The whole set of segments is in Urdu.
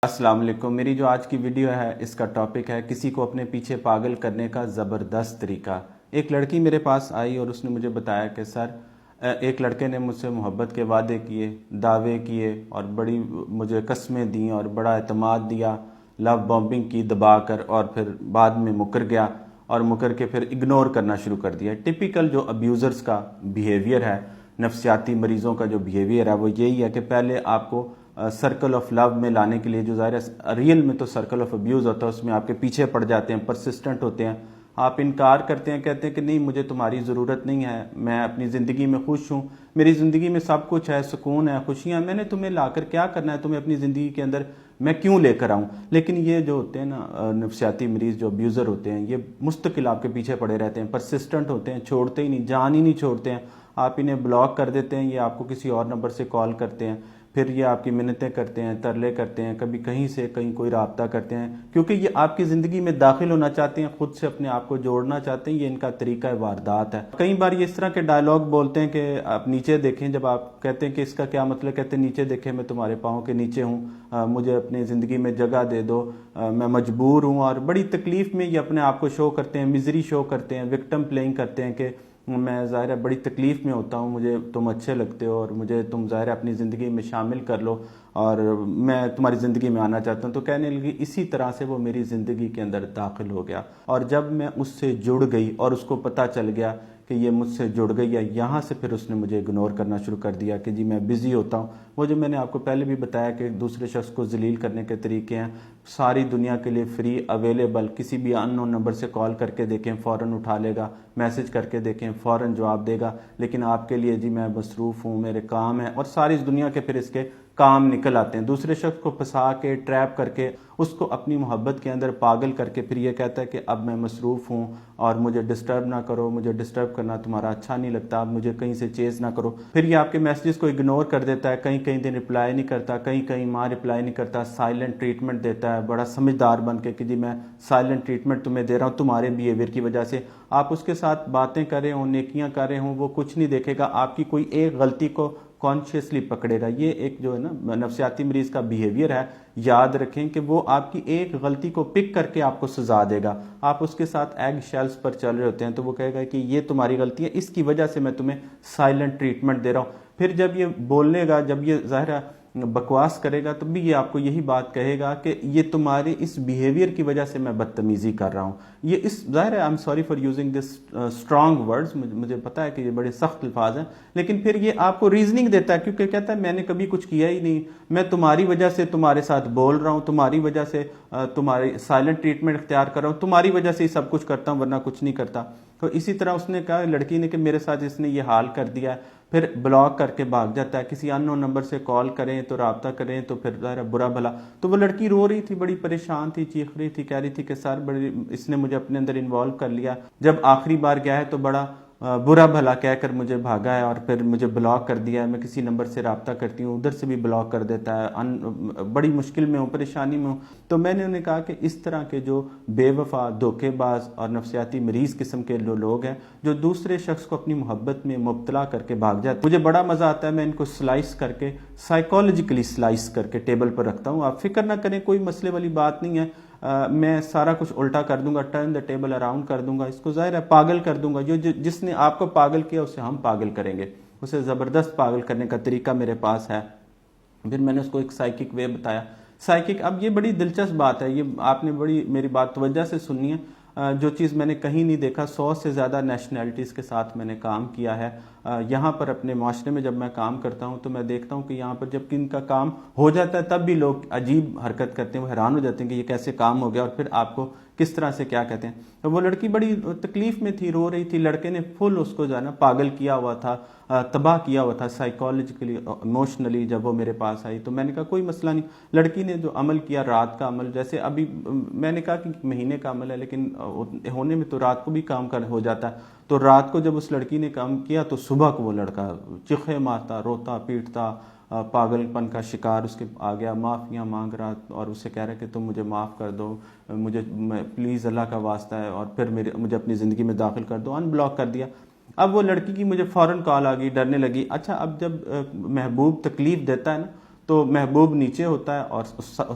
السلام علیکم۔ میری جو آج کی ویڈیو ہے اس کا ٹاپک ہے کسی کو اپنے پیچھے پاگل کرنے کا زبردست طریقہ۔ ایک لڑکی میرے پاس آئی اور اس نے مجھے بتایا کہ سر ایک لڑکے نے مجھ سے محبت کے وعدے کیے، دعوے کیے اور بڑی مجھے قسمیں دیں اور بڑا اعتماد دیا، لو بومبنگ کی دبا کر، اور پھر بعد میں مکر گیا اور مکر کے پھر اگنور کرنا شروع کر دیا۔ ٹپیکل جو ابیوزرز کا بیہیویئر ہے، نفسیاتی مریضوں کا جو بیہیویئر ہے وہ یہی ہے کہ پہلے آپ کو سرکل آف لو میں لانے کے لیے، جو ظاہر ہے ریئل میں تو سرکل آف ابیوز ہوتا ہے، اس میں آپ کے پیچھے پڑ جاتے ہیں، پرسسٹنٹ ہوتے ہیں، آپ انکار کرتے ہیں، کہتے ہیں کہ نہیں مجھے تمہاری ضرورت نہیں ہے، میں اپنی زندگی میں خوش ہوں، میری زندگی میں سب کچھ ہے، سکون ہے، خوشیاں، میں نے تمہیں لا کر کیا کرنا ہے، تمہیں اپنی زندگی کے اندر میں کیوں لے کر آؤں۔ لیکن یہ جو ہوتے ہیں نا نفسیاتی مریض، جو ابیوزر ہوتے ہیں، یہ مستقل آپ کے پیچھے پڑے رہتے ہیں، پرسسٹنٹ ہوتے ہیں، چھوڑتے ہی نہیں، جان ہی نہیں چھوڑتے ہیں۔ آپ انہیں بلاک کر دیتے ہیں، یہ آپ کو کسی اور نمبر سے کال کرتے ہیں، پھر یہ آپ کی منتیں کرتے ہیں، ترلے کرتے ہیں، کبھی کہیں سے کہیں کوئی رابطہ کرتے ہیں، کیونکہ یہ آپ کی زندگی میں داخل ہونا چاہتے ہیں، خود سے اپنے آپ کو جوڑنا چاہتے ہیں۔ یہ ان کا طریقہ واردات ہے۔ کئی بار یہ اس طرح کے ڈائلاگ بولتے ہیں کہ آپ نیچے دیکھیں، جب آپ کہتے ہیں کہ اس کا کیا مطلب، کہتے ہیں نیچے دیکھیں میں تمہارے پاؤں کے نیچے ہوں، مجھے اپنی زندگی میں جگہ دے دو، میں مجبور ہوں، اور بڑی تکلیف میں یہ اپنے آپ کو شو کرتے ہیں، مزری شو کرتے ہیں، وکٹم پلینگ کرتے ہیں کہ میں ظاہر ہے بڑی تکلیف میں ہوتا ہوں، مجھے تم اچھے لگتے ہو اور مجھے تم ظاہر ہے اپنی زندگی میں شامل کر لو اور میں تمہاری زندگی میں آنا چاہتا ہوں۔ تو کہنے لگی اسی طرح سے وہ میری زندگی کے اندر داخل ہو گیا، اور جب میں اس سے جڑ گئی اور اس کو پتہ چل گیا کہ یہ مجھ سے جڑ گئی ہے، یہاں سے پھر اس نے مجھے اگنور کرنا شروع کر دیا کہ جی میں بزی ہوتا ہوں۔ وہ جو میں نے آپ کو پہلے بھی بتایا کہ دوسرے شخص کو ذلیل کرنے کے طریقے ہیں، ساری دنیا کے لیے فری اویلیبل، کسی بھی ان نون نمبر سے کال کر کے دیکھیں فوراً اٹھا لے گا، میسج کر کے دیکھیں فوراً جواب دے گا، لیکن آپ کے لیے جی میں مصروف ہوں، میرے کام ہیں، اور ساری دنیا کے پھر اس کے کام نکل آتے ہیں۔ دوسرے شخص کو پھنسا کے، ٹریپ کر کے، اس کو اپنی محبت کے اندر پاگل کر کے پھر یہ کہتا ہے کہ اب میں مصروف ہوں اور مجھے ڈسٹرب نہ کرو، مجھے ڈسٹرب کرنا تمہارا اچھا نہیں لگتا، اب مجھے کہیں سے چیز نہ کرو۔ پھر یہ آپ کے میسیجز کو اگنور کر دیتا ہے، کہیں کہیں دن رپلائی نہیں کرتا، کہیں کہیں ماں رپلائی نہیں کرتا، سائلنٹ ٹریٹمنٹ دیتا ہے بڑا سمجھدار بن کے کہ جی میں سائلنٹ ٹریٹمنٹ تمہیں دے رہا ہوں تمہارے بیہیویئر کی وجہ سے۔ آپ اس کے ساتھ باتیں کر رہے ہوں، نیکیاں کر رہے ہوں، وہ کچھ نہیں دیکھے گا، آپ کی کوئی ایک غلطی کو کانشیسلی پکڑے گا۔ یہ ایک جو ہے نا نفسیاتی مریض کا بیہیویئر ہے، یاد رکھیں کہ وہ آپ کی ایک غلطی کو پک کر کے آپ کو سزا دے گا۔ آپ اس کے ساتھ ایگ شیلز پر چل رہے ہوتے ہیں تو وہ کہے گا کہ یہ تمہاری غلطی ہے، اس کی وجہ سے میں تمہیں سائلنٹ ٹریٹمنٹ دے رہا ہوں۔ پھر جب یہ بولنے گا، جب یہ ظاہر ہے بکواس کرے گا، تب بھی یہ آپ کو یہی بات کہے گا کہ یہ تمہارے اس بیہیویئر کی وجہ سے میں بدتمیزی کر رہا ہوں۔ یہ اس ظاہر ہے، I am sorry for using this strong words, مجھے پتا ہے کہ یہ بڑے سخت الفاظ ہیں، لیکن پھر یہ آپ کو ریزننگ دیتا ہے، کیونکہ کہتا ہے میں نے کبھی کچھ کیا ہی نہیں، میں تمہاری وجہ سے تمہارے ساتھ بول رہا ہوں، تمہاری وجہ سے تمہاری سائلنٹ ٹریٹمنٹ اختیار کر رہا ہوں، تمہاری وجہ سے یہ سب کچھ کرتا ہوں، ورنہ کچھ نہیں کرتا۔ تو اسی طرح اس نے کہا لڑکی نے کہ میرے ساتھ اس نے یہ حال کر دیا ہے، پھر بلاک کر کے بھاگ جاتا ہے۔ کسی ان نون نمبر سے کال کریں تو رابطہ کریں تو پھر ظاہر برا بھلا۔ تو وہ لڑکی رو رہی تھی، بڑی پریشان تھی، چیخ رہی تھی، کہہ رہی تھی کہ سر بڑی اس نے مجھے اپنے اندر انوالو کر لیا، جب آخری بار گیا ہے تو بڑا برا بھلا کہہ کر مجھے بھاگا ہے اور پھر مجھے بلاک کر دیا ہے، میں کسی نمبر سے رابطہ کرتی ہوں ادھر سے بھی بلاک کر دیتا ہے، بڑی مشکل میں ہوں، پریشانی میں ہوں۔ تو میں نے انہیں کہا کہ اس طرح کے جو بے وفا، دھوکے باز اور نفسیاتی مریض قسم کے لوگ ہیں جو دوسرے شخص کو اپنی محبت میں مبتلا کر کے بھاگ جاتے ہیں، مجھے بڑا مزہ آتا ہے، میں ان کو سلائس کر کے، سائیکالوجیکلی سلائس کر کے ٹیبل پر رکھتا ہوں۔ آپ فکر نہ کریں، کوئی مسئلے والی بات نہیں ہے، میں سارا کچھ الٹا کر دوں گا، ٹرن دا ٹیبل اراؤنڈ کر دوں گا، اس کو ظاہر ہے پاگل کر دوں گا۔ جس نے آپ کو پاگل کیا اسے ہم پاگل کریں گے، اسے زبردست پاگل کرنے کا طریقہ میرے پاس ہے۔ پھر میں نے اس کو ایک سائیکک وے بتایا۔ سائیکک، اب یہ بڑی دلچسپ بات ہے، یہ آپ نے بڑی میری بات توجہ سے سننی ہے، جو چیز میں نے کہیں نہیں دیکھا۔ 100 سے زیادہ نیشنلٹیز کے ساتھ میں نے کام کیا ہے۔ یہاں پر اپنے معاشرے میں جب میں کام کرتا ہوں تو میں دیکھتا ہوں کہ یہاں پر جب ان کا کام ہو جاتا ہے تب بھی لوگ عجیب حرکت کرتے ہیں، وہ حیران ہو جاتے ہیں کہ یہ کیسے کام ہو گیا، اور پھر آپ کو کس طرح سے کیا کہتے ہیں۔ تو وہ لڑکی بڑی تکلیف میں تھی، رو رہی تھی، لڑکے نے فل اس کو جو ہے نا پاگل کیا ہوا تھا، تباہ کیا ہوا تھا سائیکالوجیکلی، ایموشنلی۔ جب وہ میرے پاس آئی تو میں نے کہا کوئی مسئلہ نہیں۔ لڑکی نے جو عمل کیا، رات کا عمل، جیسے ابھی میں نے کہا کہ مہینے کا عمل ہے لیکن ہونے میں تو رات کو بھی کام ہو جاتا ہے۔ تو رات کو جب اس لڑکی نے کام کیا تو صبح کو وہ لڑکا چیخے مارتا، روتا پیٹتا، پاگل پن کا شکار اس کے آ گیا، معافیاں مانگ رہا اور اسے کہہ رہا کہ تم مجھے معاف کر دو، مجھے پلیز اللہ کا واسطہ ہے، اور پھر مجھے اپنی زندگی میں داخل کر دو۔ ان بلاک کر دیا۔ اب وہ لڑکی کی مجھے فوراً کال آ گئی، ڈرنے لگی۔ اچھا، اب جب محبوب تکلیف دیتا ہے نا تو محبوب نیچے ہوتا ہے اور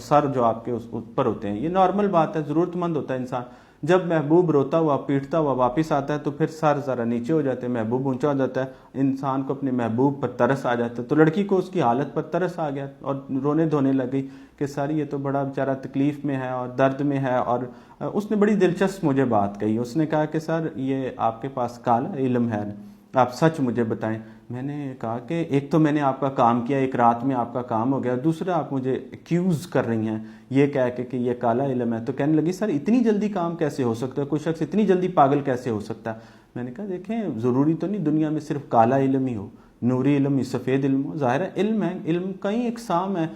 سر جو آپ کے اوپر ہوتے ہیں. یہ نارمل بات ہے, ضرورت مند ہوتا ہے انسان. جب محبوب روتا ہوا پیٹتا ہوا واپس آتا ہے تو پھر سر ذرا نیچے ہو جاتے ہیں, محبوب اونچا ہو جاتا ہے, انسان کو اپنے محبوب پر ترس آ جاتا ہے. تو لڑکی کو اس کی حالت پر ترس آ گیا اور رونے دھونے لگ گئی کہ سر یہ تو بڑا بیچارہ تکلیف میں ہے اور درد میں ہے. اور اس نے بڑی دلچسپ مجھے بات کہی. اس نے کہا کہ سر یہ آپ کے پاس کالا علم ہے, آپ سچ مجھے بتائیں. میں نے کہا کہ ایک تو میں نے آپ کا کام کیا, ایک رات میں آپ کا کام ہو گیا, دوسرا آپ مجھے ایکیوز کر رہی ہیں یہ کہہ کے کہ یہ کالا علم ہے. تو کہنے لگی سر اتنی جلدی کام کیسے ہو سکتا ہے, کوئی شخص اتنی جلدی پاگل کیسے ہو سکتا ہے. میں نے کہا دیکھیں ضروری تو نہیں دنیا میں صرف کالا علم ہی ہو, نوری علم ہی, سفید علم ہو. ظاہر ہے علم ہے, علم کئی اقسام ہے,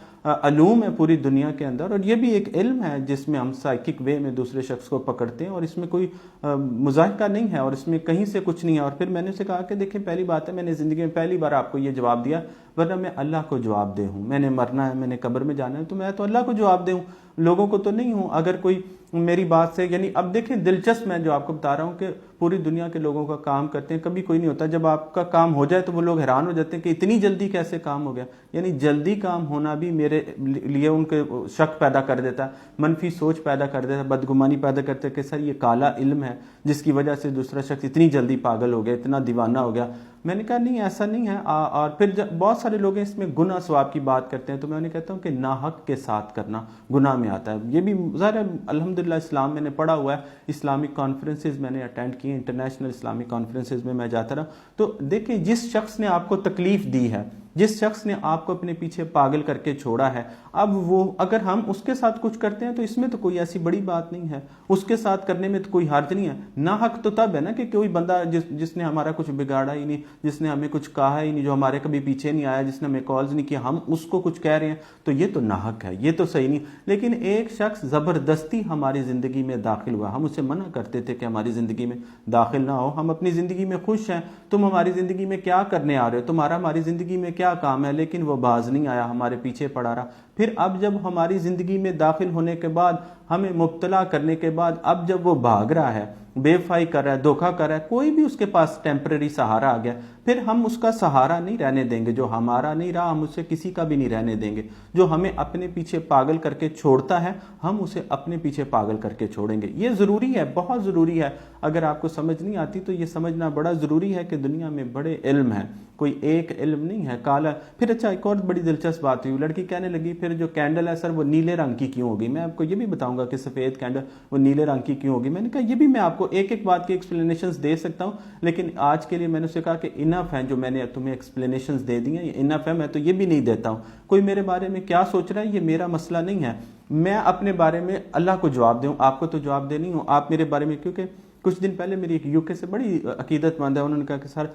علوم ہے پوری دنیا کے اندر, اور یہ بھی ایک علم ہے جس میں ہم سائیکک وے میں دوسرے شخص کو پکڑتے ہیں اور اس میں کوئی مضاحکہ نہیں ہے اور اس میں کہیں سے کچھ نہیں ہے. اور پھر میں نے اسے کہا کہ دیکھیں پہلی بات ہے میں نے زندگی میں پہلی بار آپ کو یہ جواب دیا, ورنہ میں اللہ کو جواب دہ ہوں. میں نے مرنا ہے, میں نے قبر میں جانا ہے, تو میں تو اللہ کو جواب دہ ہوں, لوگوں کو تو نہیں ہوں. اگر کوئی میری بات سے یعنی اب دیکھیں دلچسپ میں جو آپ کو بتا رہا ہوں کہ پوری دنیا کے لوگوں کا کام کرتے ہیں, کبھی کوئی نہیں ہوتا. جب آپ کا کام ہو جائے تو وہ لوگ حیران ہو جاتے ہیں کہ اتنی جلدی کیسے کام ہو گیا. یعنی جلدی کام ہونا بھی میرے لیے ان کے شک پیدا کر دیتا ہے, منفی سوچ پیدا کر دیتا ہے, بدگمانی پیدا کرتے ہیں کہ سر یہ کالا علم ہے جس کی وجہ سے دوسرا شخص اتنی جلدی پاگل ہو گیا, اتنا دیوانہ ہو گیا. میں نے کہا نہیں ایسا نہیں ہے. اور پھر بہت سارے لوگ اس میں گناہ ثواب کی بات کرتے ہیں, تو میں انہیں کہتا ہوں کہ ناحق کے ساتھ کرنا گناہ میں آتا ہے. یہ بھی ظاہر الحمدللہ اسلام میں نے پڑھا ہوا ہے, اسلامک کانفرنسز میں نے اٹینڈ کی, انٹرنیشنل اسلامک کانفرنسز میں جاتا رہا. تو دیکھیں جس شخص نے آپ کو تکلیف دی ہے, جس شخص نے آپ کو اپنے پیچھے پاگل کر کے چھوڑا ہے, اب وہ اگر ہم اس کے ساتھ کچھ کرتے ہیں تو اس میں تو کوئی ایسی بڑی بات نہیں ہے, اس کے ساتھ کرنے میں تو کوئی حرج نہیں ہے. ناحق تو تب ہے نا کہ کوئی بندہ جس نے ہمارا کچھ بگاڑا ہی نہیں, جس نے ہمیں کچھ کہا ہی نہیں, جو ہمارے کبھی پیچھے نہیں آیا, جس نے ہمیں کالز نہیں کیا, ہم اس کو کچھ کہہ رہے ہیں, تو یہ تو ناحق ہے, یہ تو صحیح نہیں. لیکن ایک شخص زبردستی ہماری زندگی میں داخل ہوا, ہم اسے منع کرتے تھے کہ ہماری زندگی میں داخل نہ ہو, ہم اپنی زندگی میں خوش ہیں, تم ہماری زندگی میں کیا کرنے آ رہے ہو, تمہارا ہماری زندگی میں کیا کام ہے. لیکن وہ باز نہیں آیا, ہمارے پیچھے پڑا رہا. پھر اب جب ہماری زندگی میں داخل ہونے کے بعد, ہمیں مبتلا کرنے کے بعد, اب جب وہ بھاگ رہا ہے, بے وفائی کر رہا ہے, دھوکہ کر رہا ہے, کوئی بھی اس کے پاس ٹیمپرری سہارا آ گیا, پھر ہم اس کا سہارا نہیں رہنے دیں گے. جو ہمارا نہیں رہا ہم اسے کسی کا بھی نہیں رہنے دیں گے. جو ہمیں اپنے پیچھے پاگل کر کے چھوڑتا ہے ہم اسے اپنے پیچھے پاگل کر کے چھوڑیں گے. یہ ضروری ہے, بہت ضروری ہے. اگر آپ کو سمجھ نہیں آتی تو یہ سمجھنا بڑا ضروری ہے کہ دنیا میں بڑے علم ہیں, کوئی ایک علم نہیں ہے کالا. پھر اچھا ایک اور بڑی دلچسپ بات ہوئی, لڑکی کہنے لگی پھر جو کینڈل ہے سر وہ نیلے رنگ کی کیوں ہوگی. میں آپ کو یہ بھی بتاؤں گا کہ سفید کینڈل وہ نیلے رنگ کی کیوں ہوگی. میں نے کہا یہ بھی میں آپ کو ایک ایک بات کی ایکسپلینیشنز دے سکتا ہوں, لیکن آج کے لیے میں نے اسے کہا کہ انف ہے جو میں نے تمہیں ایکسپلینیشنز دے دی ہیں, یہ انف ہے, میں تو یہ بھی نہیں دیتا ہوں. کوئی میرے بارے میں کیا سوچ رہا ہے یہ میرا مسئلہ نہیں ہے. میں اپنے بارے میں اللہ کو جواب دوں, آپ کو تو جواب دے نہیں ہوں. آپ میرے بارے میں, کیونکہ کچھ دن پہلے میری ایک یو کے سے بڑی عقیدت مند ہے, انہوں نے کہا کہ سر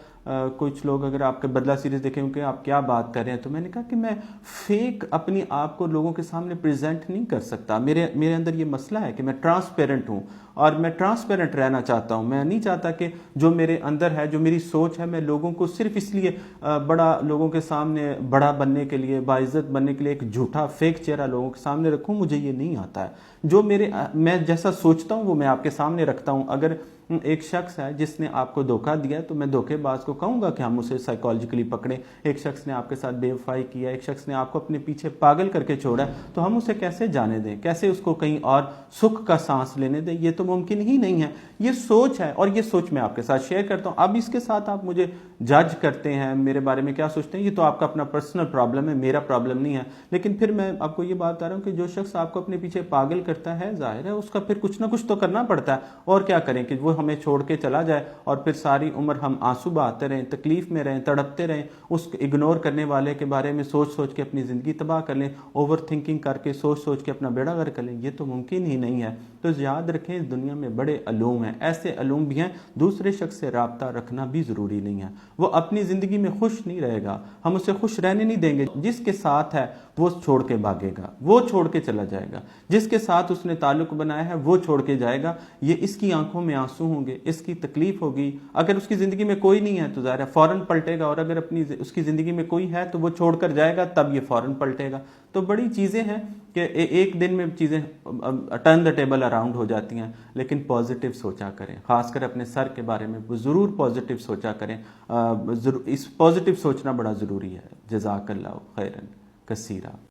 کچھ لوگ اگر آپ کے بدلہ سیریز دیکھیں کہ آپ کیا بات کر رہے ہیں, تو میں نے کہا کہ میں فیک اپنی آپ کو لوگوں کے سامنے پریزنٹ نہیں کر سکتا. میرے اندر یہ مسئلہ ہے کہ میں ٹرانسپیرنٹ ہوں اور میں ٹرانسپیرنٹ رہنا چاہتا ہوں. میں نہیں چاہتا کہ جو میرے اندر ہے, جو میری سوچ ہے, میں لوگوں کو صرف اس لیے بڑا لوگوں کے سامنے بڑا بننے کے لیے, باعزت بننے کے لیے ایک جھوٹا فیک چہرہ لوگوں کے سامنے رکھوں. مجھے یہ نہیں آتا ہے. جو میں جیسا سوچتا ہوں وہ میں آپ کے سامنے رکھتا ہوں. اگر ایک شخص ہے جس نے آپ کو دھوکہ دیا تو میں دھوکے باز کو کہوں گا کہ ہم اسے سائیکالوجیکلی پکڑیں. ایک شخص نے آپ کے ساتھ بے وفائی کیا, ایک شخص نے آپ کو اپنے پیچھے پاگل کر کے چھوڑا, تو ہم اسے کیسے جانے دیں, کیسے اس کو کہیں اور سکھ کا سانس لینے دیں. یہ تو ممکن ہی نہیں ہے. یہ سوچ ہے اور یہ سوچ میں آپ کے ساتھ شیئر کرتا ہوں. اب اس کے ساتھ آپ مجھے جج کرتے ہیں, میرے بارے میں کیا سوچتے ہیں, یہ تو آپ کا اپنا پرسنل پرابلم ہے, میرا پرابلم نہیں ہے. لیکن پھر میں آپ کو یہ بات بتا رہا ہوں کہ جو شخص آپ کو اپنے پیچھے پاگل کرتا ہے, ظاہر ہے اس کا پھر کچھ نہ کچھ تو کرنا پڑتا ہے. اور کیا کریں کہ وہ ہمیں چھوڑ کے چلا جائے اور پھر ساری عمر ہم آنسو بہاتے رہیں, تکلیف میں رہیں, تڑپتے رہیں, اس اگنور کرنے والے کے بارے میں سوچ سوچ کے اپنی زندگی تباہ کر لیں, اوور تھنکنگ کر کے سوچ سوچ کے اپنا بیڑا غرق کر لیں. یہ تو ممکن ہی نہیں ہے. تو یاد رکھیں اس دنیا میں بڑے علوم ہیں, ایسے علوم بھی ہیں دوسرے شخص سے رابطہ رکھنا بھی ضروری نہیں ہے. وہ اپنی زندگی میں خوش نہیں رہے گا, ہم اسے خوش رہنے نہیں دیں گے. جس کے ساتھ ہے وہ چھوڑ کے بھاگے گا, وہ چھوڑ کے چلا جائے گا. جس کے ساتھ اس نے تعلق بنایا ہے وہ چھوڑ کے جائے گا. یہ اس کی آنکھوں میں آنسو ہوں گے, اس کی تکلیف ہوگی. اگر اس کی زندگی میں کوئی نہیں ہے تو ظاہر ہے فوراً پلٹے گا, اور اگر اس کی زندگی میں کوئی ہے تو وہ چھوڑ کر جائے گا, تب یہ فوراً پلٹے گا. تو بڑی چیزیں ہیں کہ ایک دن میں چیزیں ٹرن دا ٹیبل اراؤنڈ ہو جاتی ہیں. لیکن پازیٹیو سوچا کریں, خاص کر اپنے سر کے بارے میں ضرور پازیٹیو سوچا کریں. اس پازیٹیو سوچنا بڑا ضروری ہے. جزاک اللہ خیرن. کثیرہ۔